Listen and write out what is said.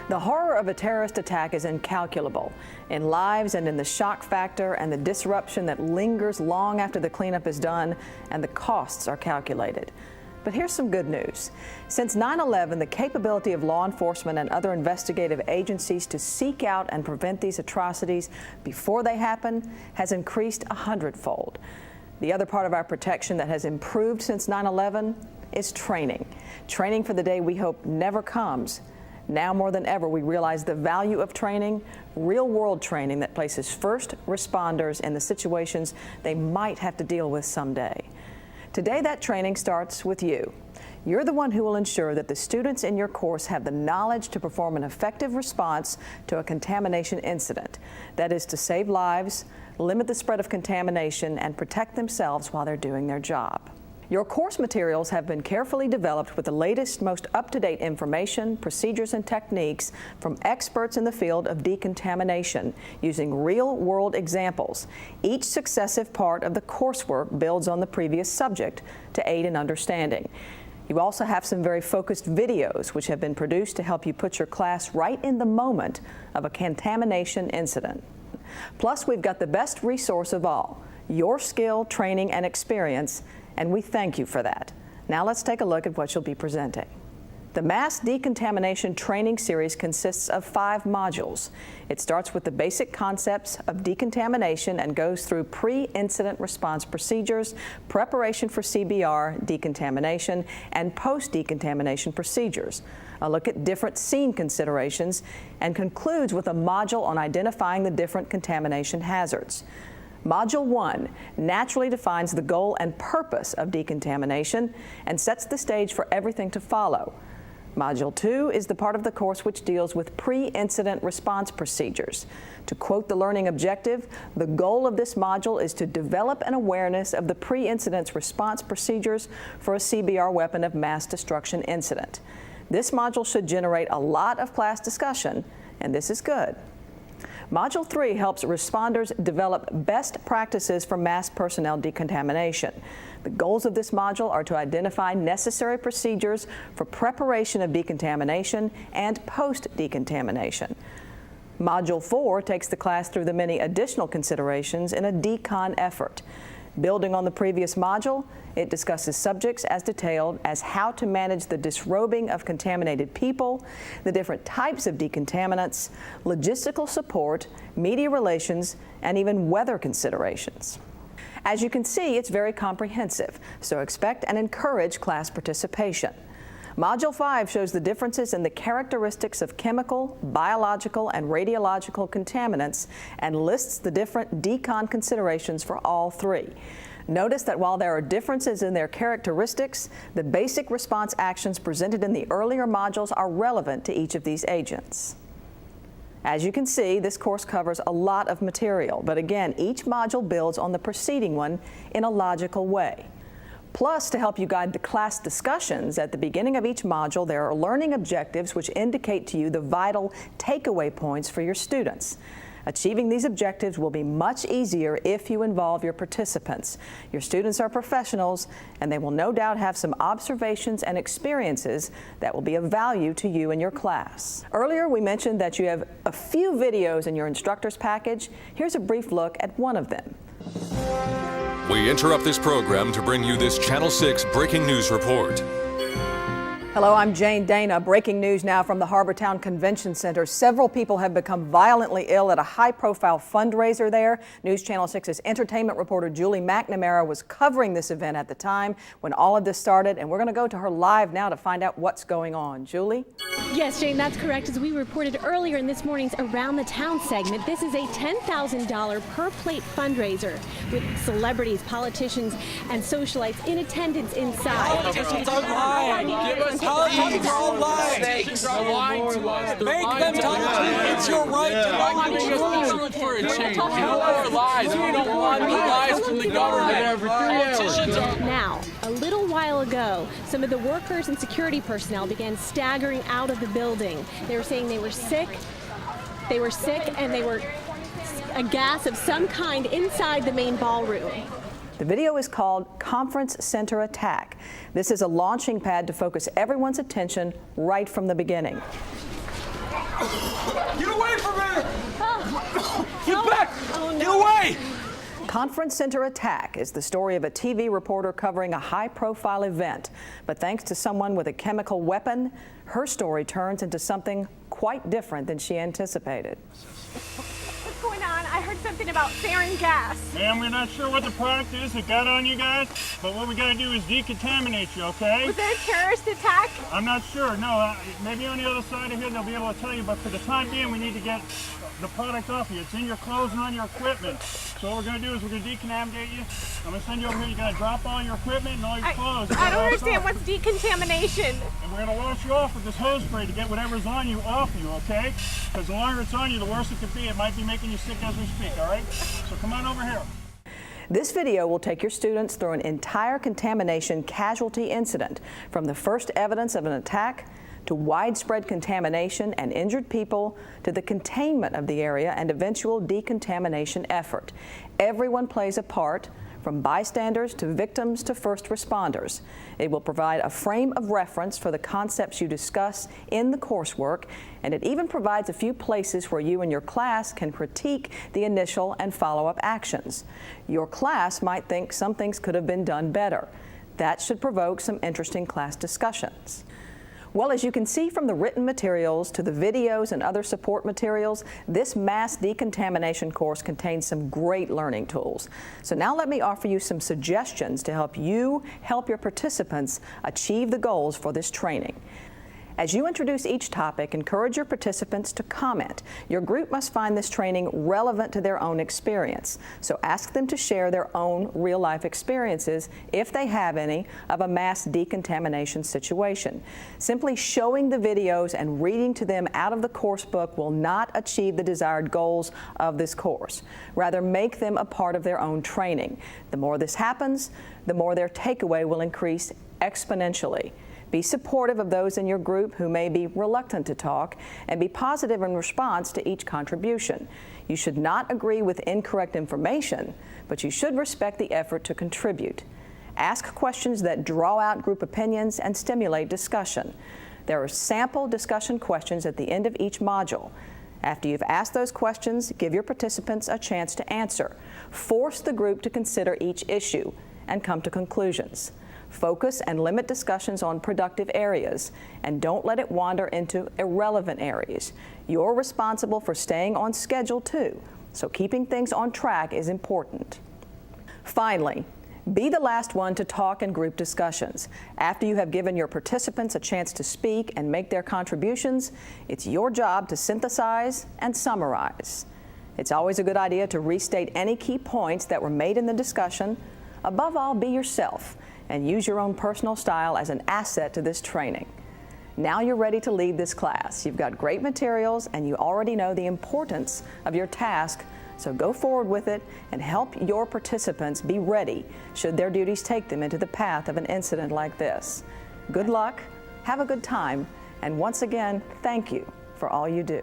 The horror of a terrorist attack is incalculable in lives and in the shock factor and the disruption that lingers long after the cleanup is done, and the costs are calculated. But here's some good news. Since 9/11, the capability of law enforcement and other investigative agencies to seek out and prevent these atrocities before they happen has increased 100-fold. The other part of our protection that has improved since 9/11 is training. Training for the day we hope never comes. Now more than ever, we realize the value of training, real-world training that places first responders in the situations they might have to deal with someday. Today, that training starts with you. You're the one who will ensure that the students in your course have the knowledge to perform an effective response to a contamination incident. That is to save lives, limit the spread of contamination, and protect themselves while they're doing their job. Your course materials have been carefully developed with the latest, most up-to-date information, procedures, and techniques from experts in the field of decontamination using real-world examples. Each successive part of the coursework builds on the previous subject to aid in understanding. You also have some very focused videos which have been produced to help you put your class right in the moment of a contamination incident. Plus, we've got the best resource of all, your skill, training, and experience, and we thank you for that. Now let's take a look at what you'll be presenting. The Mass Decontamination Training Series consists of 5 modules. It starts with the basic concepts of decontamination and goes through pre-incident response procedures, preparation for CBR, decontamination, and post-decontamination procedures, a look at different scene considerations, and concludes with a module on identifying the different contamination hazards. Module 1 naturally defines the goal and purpose of decontamination and sets the stage for everything to follow. Module 2 is the part of the course which deals with pre-incident response procedures. To quote the learning objective, the goal of this module is to develop an awareness of the pre-incident response procedures for a CBR weapon of mass destruction incident. This module should generate a lot of class discussion, and this is good. Module 3 helps responders develop best practices for mass personnel decontamination. The goals of this module are to identify necessary procedures for preparation of decontamination and post-decontamination. Module 4 takes the class through the many additional considerations in a decon effort. Building on the previous module, it discusses subjects as detailed as how to manage the disrobing of contaminated people, the different types of decontaminants, logistical support, media relations, and even weather considerations. As you can see, it's very comprehensive, so expect and encourage class participation. Module 5 shows the differences in the characteristics of chemical, biological, and radiological contaminants and lists the different decon considerations for all 3. Notice that while there are differences in their characteristics, the basic response actions presented in the earlier modules are relevant to each of these agents. As you can see, this course covers a lot of material, but again, each module builds on the preceding one in a logical way. Plus, to help you guide the class discussions, at the beginning of each module, there are learning objectives which indicate to you the vital takeaway points for your students. Achieving these objectives will be much easier if you involve your participants. Your students are professionals, and they will no doubt have some observations and experiences that will be of value to you and your class. Earlier, we mentioned that you have a few videos in your instructor's package. Here's a brief look at one of them. We interrupt this program to bring you this Channel 6 breaking news report. Hello, I'm Jane Dana. Breaking news now from the Harbortown Convention Center. Several people have become violently ill at a high-profile fundraiser there. News Channel 6's entertainment reporter Julie McNamara was covering this event at the time when all of this started, and we're going to go to her live now to find out what's going on. Julie? Yes, Jane, that's correct. As we reported earlier in this morning's Around the Town segment, this is a $10,000 per plate fundraiser with celebrities, politicians, and socialites in attendance inside. Politicians are lying. Politicians are all lying. Make them talk. It's your right to lie. Truth for a change. No more lies. We don't want lies from the government. Politicians are... Now, a little while ago, some of the workers and security personnel began staggering out of the building. They were saying they were sick. And they were a gas of some kind inside the main ballroom. The video is called Conference Center Attack. This is a launching pad to focus everyone's attention right from the beginning. Get away from me! Get back! Oh, no. Get away! Conference Center attack is the story of a TV reporter covering a high-profile event. But thanks to someone with a chemical weapon, her story turns into something quite different than she anticipated. What's going on? I heard something about sarin gas. Ma'am, we're not sure what the product is that got on you guys, but what we got to do is decontaminate you, okay? Was there a terrorist attack? I'm not sure. No, maybe on the other side of here they'll be able to tell you, but for the time being, we need to get the product off you. It's in your clothes and on your equipment. So what we're going to do is we're going to decontaminate you. I'm going to send you over here. You got to drop all your equipment and all your clothes. I don't understand what's decontamination. And we're going to wash you off with this hose spray to get whatever's on you off you, okay? Because the longer it's on you, the worse it could be. It might be making you sick as we speak, all right? So come on over here. This video will take your students through an entire contamination casualty incident, from the first evidence of an attack to widespread contamination and injured people, to the containment of the area and eventual decontamination effort. Everyone plays a part, from bystanders to victims to first responders. It will provide a frame of reference for the concepts you discuss in the coursework, and it even provides a few places where you and your class can critique the initial and follow-up actions. Your class might think some things could have been done better. That should provoke some interesting class discussions. Well, as you can see from the written materials to the videos and other support materials, this mass decontamination course contains some great learning tools. So now let me offer you some suggestions to help you help your participants achieve the goals for this training. As you introduce each topic, encourage your participants to comment. Your group must find this training relevant to their own experience. So ask them to share their own real-life experiences, if they have any, of a mass decontamination situation. Simply showing the videos and reading to them out of the course book will not achieve the desired goals of this course. Rather, make them a part of their own training. The more this happens, the more their takeaway will increase exponentially. Be supportive of those in your group who may be reluctant to talk, and be positive in response to each contribution. You should not agree with incorrect information, but you should respect the effort to contribute. Ask questions that draw out group opinions and stimulate discussion. There are sample discussion questions at the end of each module. After you've asked those questions, give your participants a chance to answer. Force the group to consider each issue and come to conclusions. Focus and limit discussions on productive areas, and don't let it wander into irrelevant areas. You're responsible for staying on schedule too, so keeping things on track is important. Finally, be the last one to talk in group discussions. After you have given your participants a chance to speak and make their contributions, it's your job to synthesize and summarize. It's always a good idea to restate any key points that were made in the discussion. Above all, be yourself and use your own personal style as an asset to this training. Now you're ready to lead this class. You've got great materials and you already know the importance of your task, so go forward with it and help your participants be ready should their duties take them into the path of an incident like this. Good luck, have a good time, and once again, thank you for all you do.